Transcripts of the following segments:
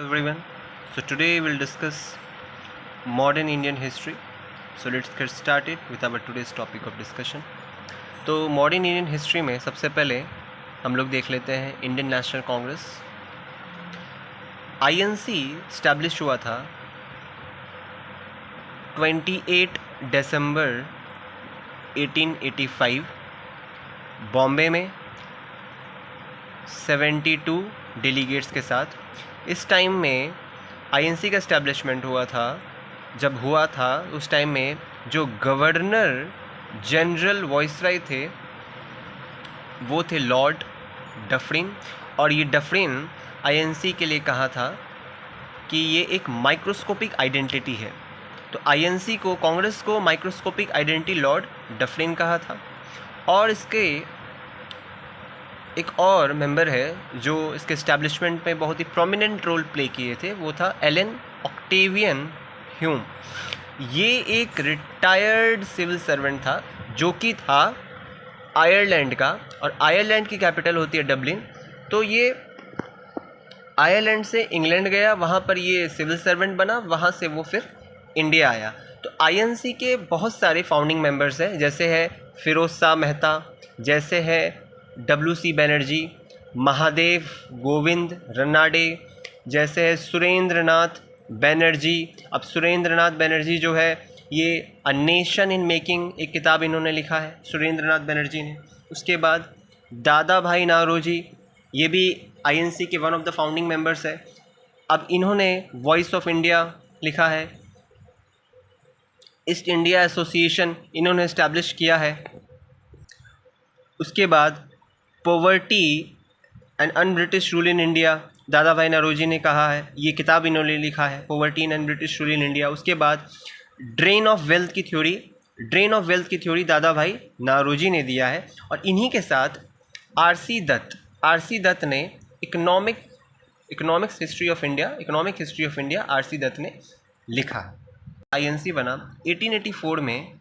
Everyone, so today we'll discuss modern Indian history. So let's get started with our today's topic of discussion. तो modern Indian history में सबसे पहले हम लोग देख लेते हैं Indian national Congress. INC establish हुआ था 28 दिसंबर 1885 बॉम्बे में 72 डेलीगेट्स के साथ। इस टाइम में आईएनसी का इस्टेब्लिशमेंट हुआ था। जब हुआ था उस टाइम में जो गवर्नर जनरल वॉइसराय थे वो थे लॉर्ड डफरिन, और ये डफरिन आईएनसी के लिए कहा था कि ये एक माइक्रोस्कोपिक आइडेंटिटी है। तो आईएनसी को, कांग्रेस को माइक्रोस्कोपिक आइडेंटिटी लॉर्ड डफरिन कहा था। और इसके एक और मेंबर है जो इसके इस्टेब्लिशमेंट में बहुत ही प्रोमिनेंट रोल प्ले किए थे, वो था एलन ऑक्टेवियन ह्यूम। ये एक रिटायर्ड सिविल सर्वेंट था जो कि था आयरलैंड का, और आयरलैंड की कैपिटल होती है डबलिन। तो ये आयरलैंड से इंग्लैंड गया, वहाँ पर ये सिविल सर्वेंट बना, वहाँ से वो फिर इंडिया आया। तो आईएनसी के बहुत सारे फाउंडिंग मेंबर्स हैं, जैसे है फिरोज शाह मेहता, जैसे है WC बनर्जी, महादेव गोविंद रनाडे, जैसे है सुरेंद्र नाथ बनर्जी। अब सुरेंद्र नाथ बनर्जी जो है ये अ नेशन इन मेकिंग एक किताब इन्होंने लिखा है, सुरेंद्र नाथ बनर्जी ने। उसके बाद दादा भाई नारोजी, ये भी आईएनसी के one of the founding members है। अब इन्होंने वॉइस ऑफ इंडिया लिखा है, ईस्ट इंडिया एसोसिएशन इन्होंने इस्टेब्लिश किया है। उसके बाद poverty and un British rule in India, दादा भाई नारोजी ने कहा है, ये किताब इन्होंने लिखा है, poverty and British rule in India. उसके बाद ड्रेन ऑफ वेल्थ की थ्योरी दादा भाई नारोजी ने दिया है। और इन्हीं के साथ आरसी दत्त ने economic history of India RC Dutt ने लिखा। आईएनसी बना 1884 में।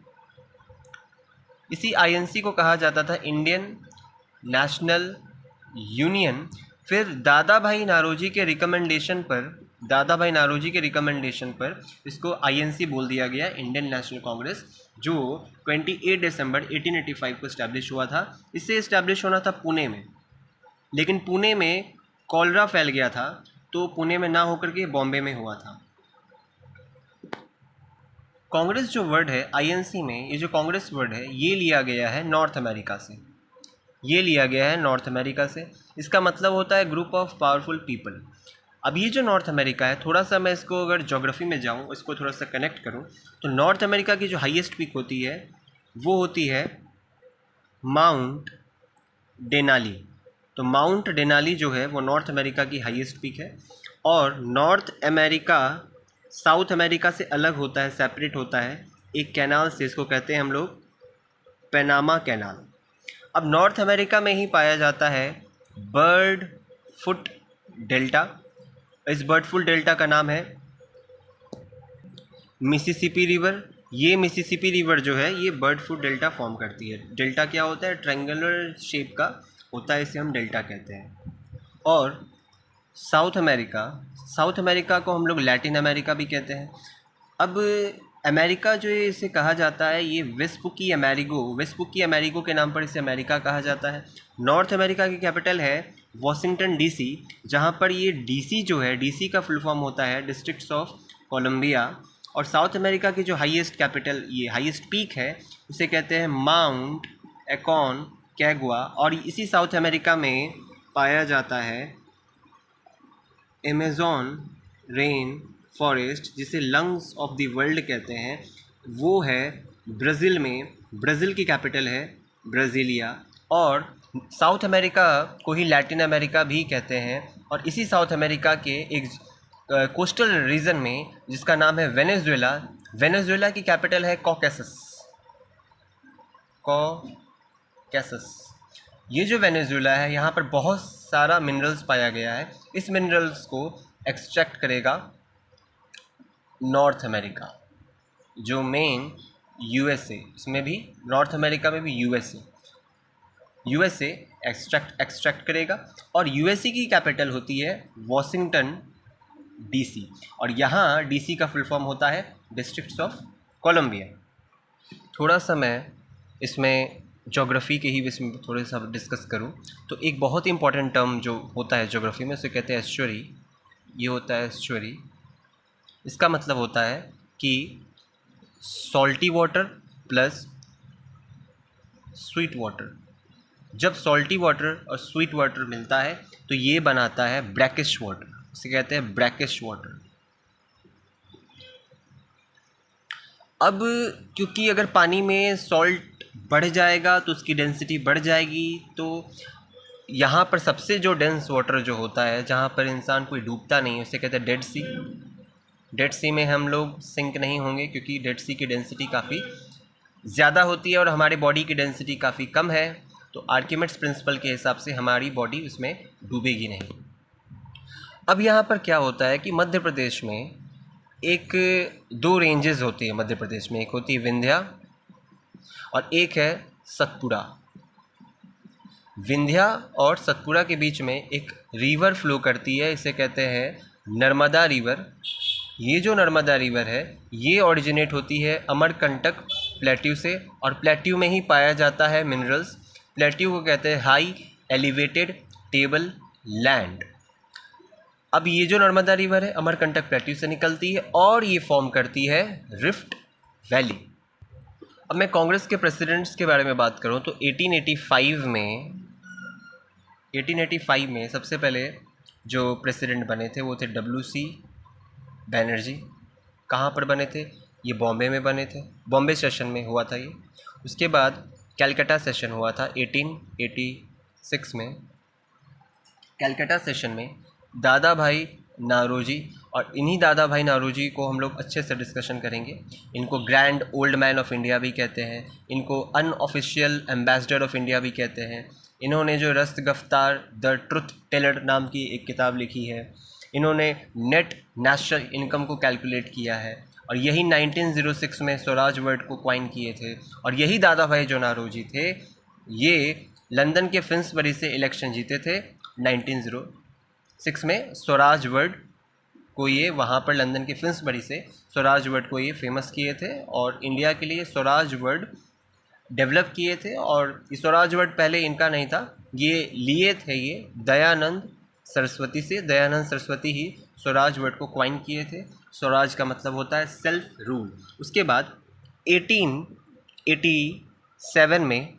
इसी आईएनसी को कहा जाता था इंडियन नेशनल यूनियन। फिर दादा भाई नारोजी के रिकमेंडेशन पर इसको आईएनसी बोल दिया गया, इंडियन नेशनल कांग्रेस, जो 28 दिसंबर 1885 को इस्टेब्लिश हुआ था। इससे इस्टेब्लिश होना था पुणे में, लेकिन पुणे में कॉलरा फैल गया था, तो पुणे में ना होकर के बॉम्बे में हुआ था। कांग्रेस जो वर्ड है आईएनसी में, ये जो कांग्रेस वर्ड है ये लिया गया है नॉर्थ अमेरिका से। इसका मतलब होता है ग्रुप ऑफ पावरफुल पीपल। अब ये जो नॉर्थ अमेरिका है, थोड़ा सा मैं इसको अगर ज्योग्राफी में जाऊँ, इसको थोड़ा सा कनेक्ट करूँ, तो नॉर्थ अमेरिका की जो हाईएस्ट पीक होती है वो होती है माउंट डेनाली। तो माउंट डेनाली जो है वो नॉर्थ अमेरिका की हाईएस्ट पीक है। और नॉर्थ अमेरिका साउथ अमेरिका से अलग होता है, सेपरेट होता है एक कैनाल से, इसको कहते हैं हम लोग पैनामा कैनाल। अब नॉर्थ अमेरिका में ही पाया जाता है बर्ड फुट डेल्टा। इस बर्ड फुट डेल्टा का नाम है मिसिसिपी रिवर। ये मिसिसिपी रिवर जो है ये बर्ड फुट डेल्टा फॉर्म करती है। डेल्टा क्या होता है? ट्रायंगुलर शेप का होता है, इसे हम डेल्टा कहते हैं। और साउथ अमेरिका को हम लोग लैटिन अमेरिका भी कहते हैं। अब अमेरिका जो है इसे कहा जाता है ये वेस्पुकी अमेरिगो के नाम पर इसे अमेरिका कहा जाता है। नॉर्थ अमेरिका की कैपिटल है वॉशिंगटन डीसी, जहाँ पर ये डीसी जो है, डीसी का फुल फॉर्म होता है डिस्ट्रिक्ट्स ऑफ कोलंबिया। और साउथ अमेरिका की जो हाईएस्ट पीक है उसे कहते हैं माउंट एकोनकागुआ। और इसी साउथ अमेरिका में पाया जाता है अमेज़न रेन फॉरेस्ट, जिसे लंग्स ऑफ द वर्ल्ड कहते हैं, वो है ब्राज़ील में। ब्राज़ील की कैपिटल है ब्राज़ीलिया। और साउथ अमेरिका को ही लैटिन अमेरिका भी कहते हैं। और इसी साउथ अमेरिका के एक कोस्टल रीजन में जिसका नाम है वेनेजुएला की कैपिटल है कॉकेसस। ये जो वेनेजुएला है यहाँ पर बहुत सारा मिनरल्स पाया गया है। इस मिनरल्स को एक्सट्रैक्ट करेगा नॉर्थ अमेरिका, जो मेन यूएसए, इसमें भी नॉर्थ अमेरिका में भी यूएसए एक्सट्रैक्ट करेगा। और यूएसए की कैपिटल होती है वॉशिंगटन DC, और यहाँ DC का फुल फॉर्म होता है डिस्ट्रिक्ट्स ऑफ कोलंबिया। थोड़ा सा मैं इसमें ज्योग्राफी के ही विषय में थोड़ा सा डिस्कस करूँ तो एक बहुत ही इंपॉर्टेंट टर्म जो होता है ज्योग्राफी में, उसे कहते हैं एस्चुरी। ये होता है एस्चुरी। इसका मतलब होता है कि salty water plus sweet water. जब सॉल्टी वाटर और स्वीट वाटर मिलता है तो ये बनाता है ब्रैकिश वाटर, इसे कहते हैं ब्रैकिश वाटर। अब क्योंकि अगर पानी में सॉल्ट बढ़ जाएगा तो उसकी डेंसिटी बढ़ जाएगी, तो यहाँ पर सबसे जो डेंस वाटर जो होता है, जहाँ पर इंसान कोई डूबता नहीं है, उसे कहते हैं डेड सी। डेड सी में हम लोग सिंक नहीं होंगे क्योंकि डेड सी की डेंसिटी काफ़ी ज़्यादा होती है और हमारी बॉडी की डेंसिटी काफ़ी कम है, तो आर्किमिड्स प्रिंसिपल के हिसाब से हमारी बॉडी उसमें डूबेगी नहीं। अब यहाँ पर क्या होता है कि मध्य प्रदेश में एक दो रेंजेस होती है मध्य प्रदेश में, एक होती है विंध्या और एक है सतपुड़ा। विंध्या और सतपुड़ा के बीच में एक रिवर फ्लो करती है, इसे कहते हैं नर्मदा रिवर। ये जो नर्मदा रिवर है ये ओरिजिनेट होती है अमरकंटक प्लेट्यू से, और प्लेट्यू में ही पाया जाता है मिनरल्स। प्लेट्यू को कहते हैं हाई एलिवेटेड टेबल लैंड। अब ये जो नर्मदा रिवर है अमरकंटक प्लेट्यू से निकलती है और ये फॉर्म करती है रिफ्ट वैली। अब मैं कांग्रेस के प्रेसिडेंट्स के बारे में बात करूं तो 1885 में सबसे पहले जो प्रेसिडेंट बने थे वो थे WC बैनर्जी। कहाँ पर बने थे? ये बॉम्बे में बने थे, बॉम्बे सेशन में हुआ था ये। उसके बाद कैलकाटा सेशन हुआ था 1886 में। कैलकाटा सेशन में दादा भाई नारोजी, और इन्हीं दादा भाई नारोजी को हम लोग अच्छे से डिस्कशन करेंगे। इनको grand old man of India भी कहते हैं, इनको अनऑफिशियल एम्बेसडर ऑफ इंडिया भी कहते हैं। इन्होंने जो रस्त गफ्तार द ट्रुथ टेलर नाम की एक किताब लिखी है, इन्होंने नेट नेशनल इनकम को कैलकुलेट किया है, और यही 1906 में स्वराज वर्ड को क्वाइन किए थे। और यही दादा भाई जो नारोजी थे, ये लंदन के फिन्सबरी से इलेक्शन जीते थे 1906 में। स्वराज वर्ड को ये वहाँ पर लंदन के फिन्सबरी से स्वराज वर्ड को ये फेमस किए थे और इंडिया के लिए स्वराज वर्ड डेवलप किए थे। और ये स्वराज वर्ड पहले इनका नहीं था, ये लिए थे ये दयानंद सरस्वती से। दयानंद सरस्वती ही स्वराज वर्ड को क्वाइन किए थे। स्वराज का मतलब होता है सेल्फ रूल। उसके बाद 1887 में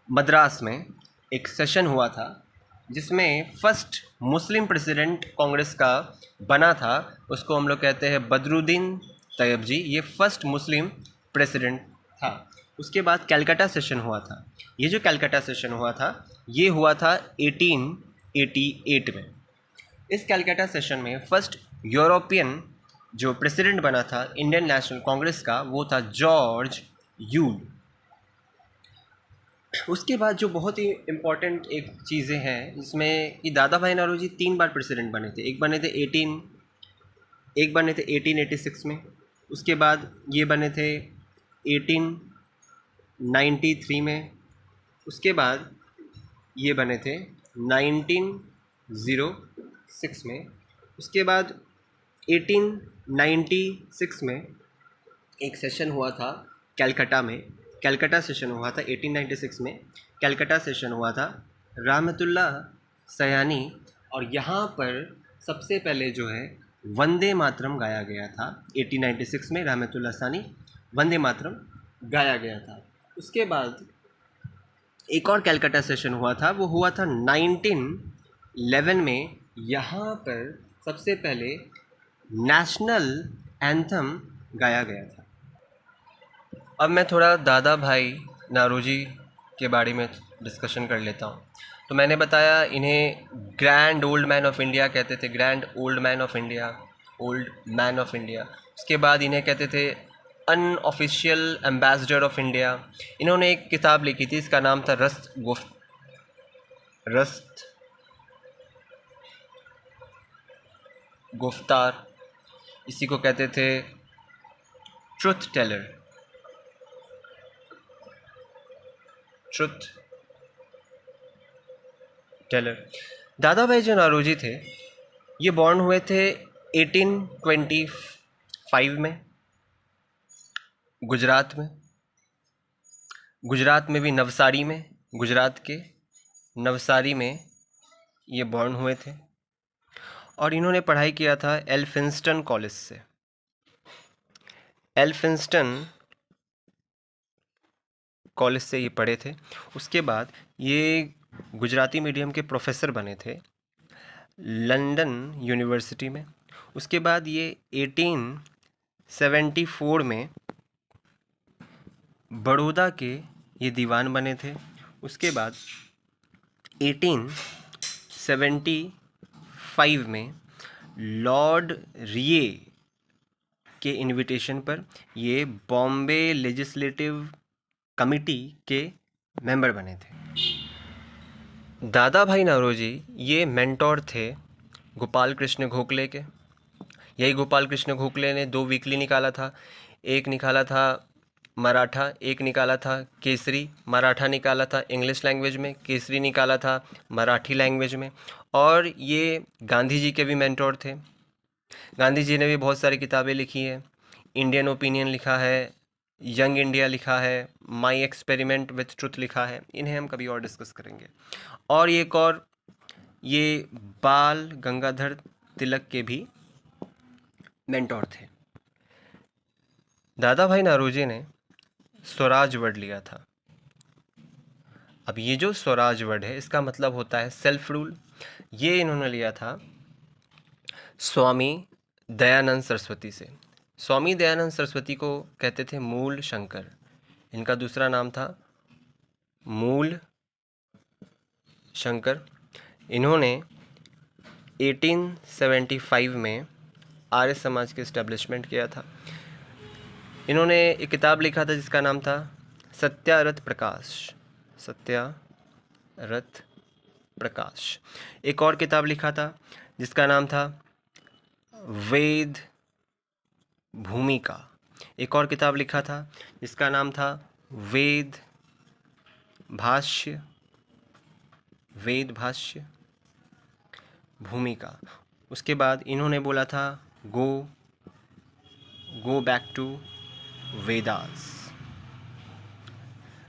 मद्रास में एक सेशन हुआ था जिसमें फर्स्ट मुस्लिम प्रेसिडेंट कांग्रेस का बना था, उसको हम लोग कहते हैं बदरुद्दीन तैयब जी। ये फर्स्ट मुस्लिम प्रेसिडेंट था। उसके बाद कैलकाटा सेशन हुआ था। ये जो कैलकाटा सेशन हुआ था ये हुआ था 1888 में। इस कैलकाटा सेशन में फर्स्ट यूरोपियन जो प्रेसिडेंट बना था इंडियन नेशनल कांग्रेस का, वो था जॉर्ज यूल। उसके बाद जो बहुत ही इम्पॉर्टेंट एक चीज़ें हैं जिसमें कि दादा भाई नौरोजी 3 बार प्रेसिडेंट बने थे। एक बने थे 1886 में, उसके बाद ये बने थे 1893 में, उसके बाद ये बने थे 1906 में, उसके बाद 1896 में एक सेशन हुआ था कैलकाटा में। कैलकाटा सेशन हुआ था 1896 में। कैलकाटा सेशन हुआ था रहमतुल्लाह सयानी, और यहाँ पर सबसे पहले जो है वंदे मातरम गाया गया था। 1896 में रहमतुल्लाह सयानी वंदे मातरम गाया गया था। उसके बाद एक और कैलकाटा सेशन हुआ था, वो हुआ था 1911 में। यहाँ पर सबसे पहले नेशनल एंथम गाया गया था। अब मैं थोड़ा दादा भाई नारोजी के बारे में डिस्कशन कर लेता हूँ। तो मैंने बताया इन्हें grand old man of India कहते थे, grand old man of India, old man of India. उसके बाद इन्हें कहते थे अनऑफिशियल एम्बेसडर ऑफ इंडिया। इन्होंने एक किताब लिखी थी, इसका नाम था रस्त गुफ्तार। इसी को कहते थे ट्रुथ टेलर। दादा भाई जो नारोजी थे ये बॉर्न हुए थे 1825 में गुजरात में। गुजरात में भी नवसारी में, गुजरात के नवसारी में ये बॉर्न हुए थे। और इन्होंने पढ़ाई किया था एल्फिंस्टन कॉलेज से। एल्फिंस्टन कॉलेज से ये पढ़े थे। उसके बाद ये गुजराती मीडियम के प्रोफेसर बने थे लंदन यूनिवर्सिटी में। उसके बाद ये 1874 में बड़ौदा के ये दीवान बने थे। उसके बाद 1875 में लॉर्ड रिये के इनविटेशन पर ये बॉम्बे लेजिस्लेटिव कमिटी के मेंबर बने थे। दादा भाई नौरोजी ये मेंटोर थे गोपाल कृष्ण गोखले के। यही गोपाल कृष्ण गोखले ने 2 वीकली निकाला था। एक निकाला था मराठा, एक निकाला था केसरी। मराठा निकाला था इंग्लिश लैंग्वेज में, केसरी निकाला था मराठी लैंग्वेज में। और ये गांधी जी के भी मेंटोर थे। गांधी जी ने भी बहुत सारी किताबें लिखी है। इंडियन ओपिनियन लिखा है, यंग इंडिया लिखा है, माई एक्सपेरिमेंट विथ ट्रुथ लिखा है। इन्हें हम कभी और डिस्कस करेंगे। और एक और ये बाल गंगाधर तिलक के भी मेंटोर थे। दादा भाई नौरोजी ने स्वराज वर्ड लिया था। अब ये जो स्वराज वर्ड है इसका मतलब होता है सेल्फ रूल। ये इन्होंने लिया था स्वामी दयानंद सरस्वती से। स्वामी दयानंद सरस्वती को कहते थे मूल शंकर। इनका दूसरा नाम था मूल शंकर। इन्होंने 1875 में आर्य समाज के इस्टेब्लिशमेंट किया था। इन्होंने एक किताब लिखा था जिसका नाम था सत्यारथ प्रकाश। सत्यारथ प्रकाश। एक और किताब लिखा था जिसका नाम था वेद भूमिका। एक और किताब लिखा था जिसका नाम था वेद भाष्य। वेद भाष्य भूमिका। उसके बाद इन्होंने बोला था गो बैक टू वेदास।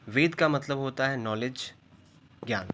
वेद का मतलब होता है नॉलेज, ज्ञान।